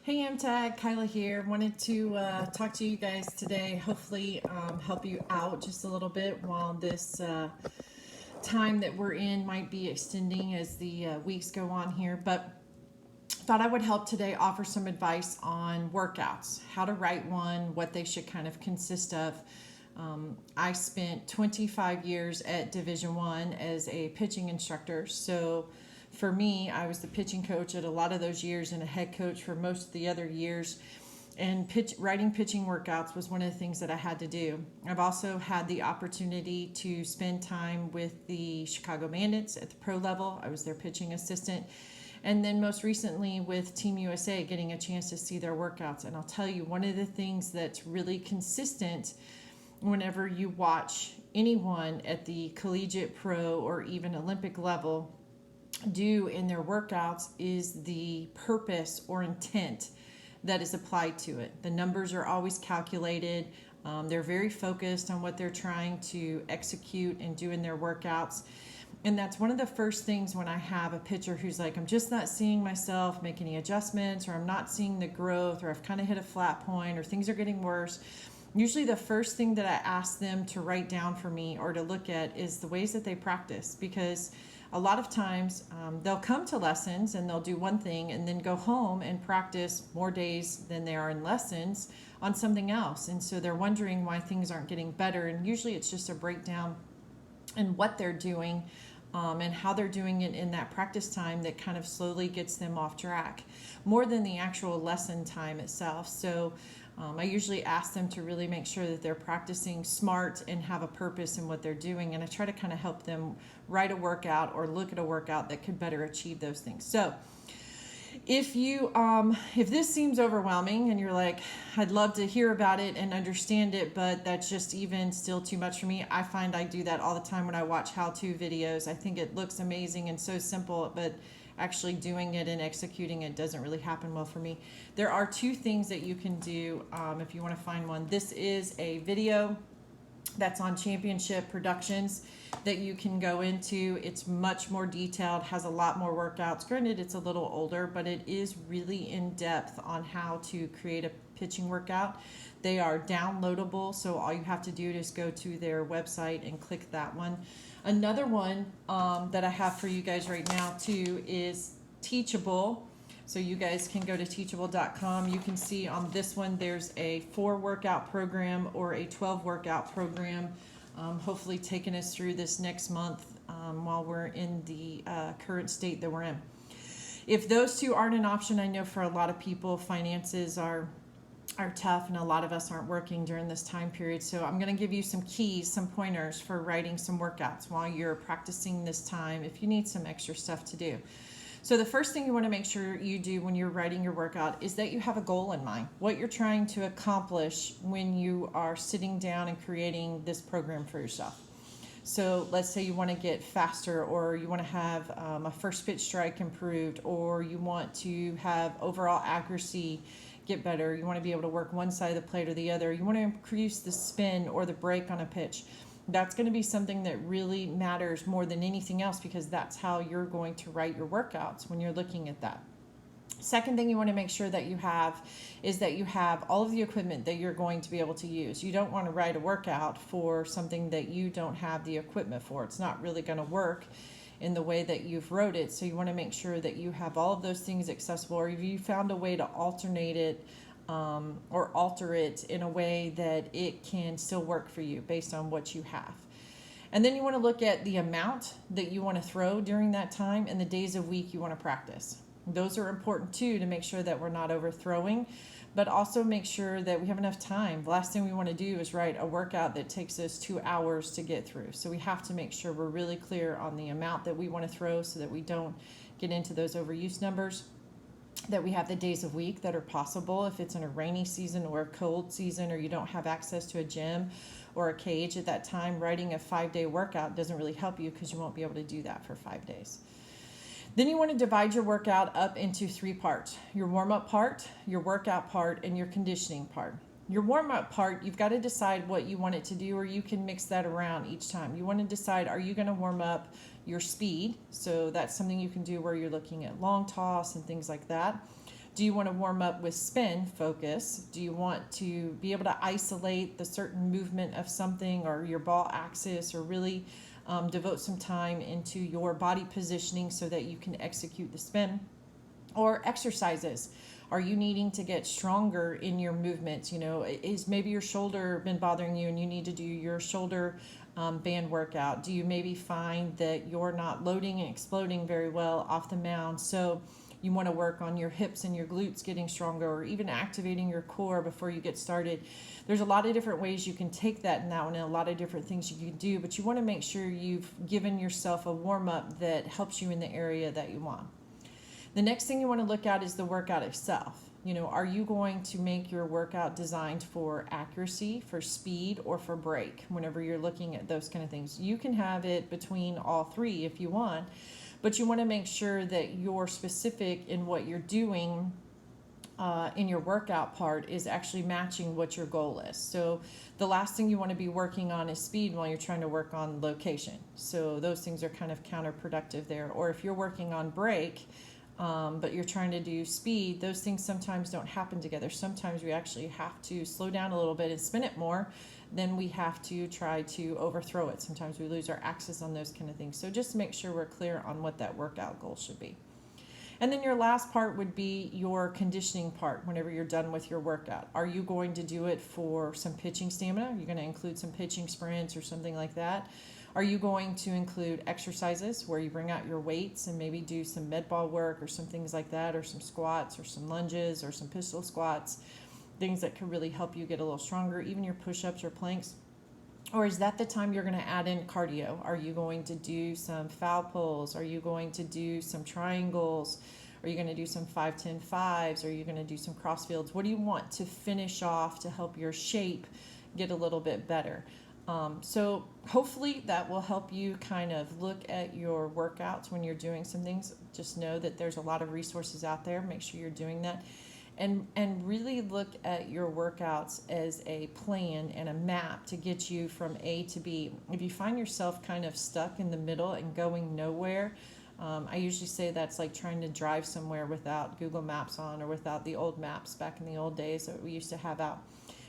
Hey, MTAG, Kyla here. Wanted to talk to you guys today, hopefully help you out just a little bit while this time that we're in might be extending as the weeks go on here. But thought I would help today offer some advice on workouts, how to write one, what they should kind of consist of. I spent 25 years at Division One as a pitching instructor, so for me, I was the pitching coach at a lot of those years and a head coach for most of the other years. And writing pitching workouts was one of the things that I had to do. I've also had the opportunity to spend time with the Chicago Bandits at the pro level. I was their pitching assistant. And then most recently with Team USA, getting a chance to see their workouts. And I'll tell you, one of the things that's really consistent whenever you watch anyone at the collegiate, pro, or even Olympic level do in their workouts is the purpose or intent that is applied to it. The numbers are always calculated. They're very focused on what they're trying to execute and do in their workouts. And that's one of the first things when I have a pitcher who's like, I'm just not seeing myself make any adjustments, or I'm not seeing the growth, or I've kind of hit a flat point, or things are getting worse. Usually the first thing that I ask them to write down for me or to look at is the ways that they practice, because a lot of times they'll come to lessons and they'll do one thing and then go home and practice more days than they are in lessons on something else. And so they're wondering why things aren't getting better. And usually it's just a breakdown in what they're doing and how they're doing it in that practice time that kind of slowly gets them off track more than the actual lesson time itself. So I usually ask them to really make sure that they're practicing smart and have a purpose in what they're doing. And I try to kind of help them write a workout or look at a workout that could better achieve those things. So if this seems overwhelming and you're like, I'd love to hear about it and understand it, but that's just even still too much for me. I find I do that all the time when I watch how-to videos. I think it looks amazing and so simple, but actually doing it and executing it doesn't really happen well for me. There are two things that you can do if you want to find one. This is a video that's on Championship Productions that you can go into. It's much more detailed, has a lot more workouts. Granted, it's a little older, but it is really in depth on how to create a pitching workout. They are downloadable, so all you have to do is go to their website and click that one. Another one that I have for you guys right now too is Teachable. So you guys can go to teachable.com. You can see on this one there's a 4 workout program or a 12 workout program, hopefully taking us through this next month while we're in the current state that we're in. If those two aren't an option, I know for a lot of people finances are tough and a lot of us aren't working during this time period. So I'm going to give you some keys, some pointers for writing some workouts while you're practicing this time if you need some extra stuff to do. So the first thing you want to make sure you do when you're writing your workout is that you have a goal in mind, what you're trying to accomplish when you are sitting down and creating this program for yourself. So let's say you want to get faster, or you want to have a first pitch strike improved, or you want to have overall accuracy get better. You want to be able to work one side of the plate or the other. You want to increase the spin or the break on a pitch. That's going to be something that really matters more than anything else, because that's how you're going to write your workouts when you're looking at that. Second thing you want to make sure that you have is that you have all of the equipment that you're going to be able to use. You don't want to write a workout for something that you don't have the equipment for. It's not really going to work in the way that you've wrote it. So you want to make sure that you have all of those things accessible, or if you found a way to alternate it or alter it in a way that it can still work for you based on what you have. And then you want to look at the amount that you want to throw during that time and the days of week you want to practice. Those are important too, to make sure that we're not overthrowing, but also make sure that we have enough time. The last thing we want to do is write a workout that takes us 2 hours to get through. So we have to make sure we're really clear on the amount that we want to throw so that we don't get into those overuse numbers, that we have the days of week that are possible if it's in a rainy season or a cold season, or you don't have access to a gym or a cage at that time. Writing a 5-day workout doesn't really help you because you won't be able to do that for 5 days. Then you want to divide your workout up into 3 parts: your warm-up part, your workout part, and your conditioning part. Your warm-up part, you've got to decide what you want it to do, or you can mix that around each time. You want to decide, are you going to warm up your speed? So that's something you can do where you're looking at long toss and things like that. Do you want to warm up with spin focus? Do you want to be able to isolate the certain movement of something or your ball axis, or really devote some time into your body positioning so that you can execute the spin? Or exercises. Are you needing to get stronger in your movements? You know, is maybe your shoulder been bothering you and you need to do your shoulder band workout? Do you maybe find that you're not loading and exploding very well off the mound? So you want to work on your hips and your glutes getting stronger, or even activating your core before you get started. There's a lot of different ways you can take that and that one, and a lot of different things you can do, but you want to make sure you've given yourself a warm-up that helps you in the area that you want. The next thing you want to look at is the workout itself. You know, are you going to make your workout designed for accuracy, for speed, or for break? Whenever you're looking at those kind of things, you can have it between all three if you want, but you want to make sure that you're specific in what you're doing in your workout part is actually matching what your goal is. So the last thing you want to be working on is speed while you're trying to work on location. So those things are kind of counterproductive there. Or if you're working on break, but you're trying to do speed, those things sometimes don't happen together. Sometimes we actually have to slow down a little bit and spin it more. Then we have to try to overthrow it. Sometimes we lose our axis on those kind of things. So just make sure we're clear on what that workout goal should be. And then your last part would be your conditioning part whenever you're done with your workout. Are you going to do it for some pitching stamina? Are you going to include some pitching sprints or something like that? Are you going to include exercises where you bring out your weights and maybe do some med ball work or some things like that, or some squats or some lunges or some pistol squats, things that can really help you get a little stronger, even your push-ups or planks? Or is that the time you're going to add in cardio? Are you going to do some foul pulls? Are you going to do some triangles? Are you going to do some 5-10-5s? Are you going to do some cross fields? What do you want to finish off to help your shape get a little bit better? So hopefully that will help you kind of look at your workouts when you're doing some things. Just know that there's a lot of resources out there. Make sure you're doing that. And really look at your workouts as a plan and a map to get you from A to B. If you find yourself kind of stuck in the middle and going nowhere, I usually say that's like trying to drive somewhere without Google Maps on, or without the old maps back in the old days that we used to have out.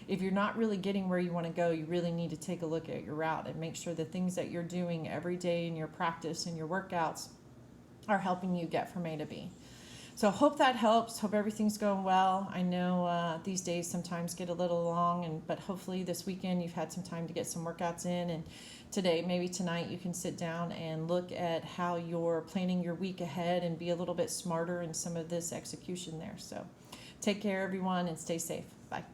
If you're not really getting where you want to go, you really need to take a look at your route and make sure the things that you're doing every day in your practice and your workouts are helping you get from A to B. So hope that helps. Hope everything's going well. I know these days sometimes get a little long, but hopefully this weekend you've had some time to get some workouts in, and today, maybe tonight, you can sit down and look at how you're planning your week ahead and be a little bit smarter in some of this execution there. So take care, everyone, and stay safe. Bye.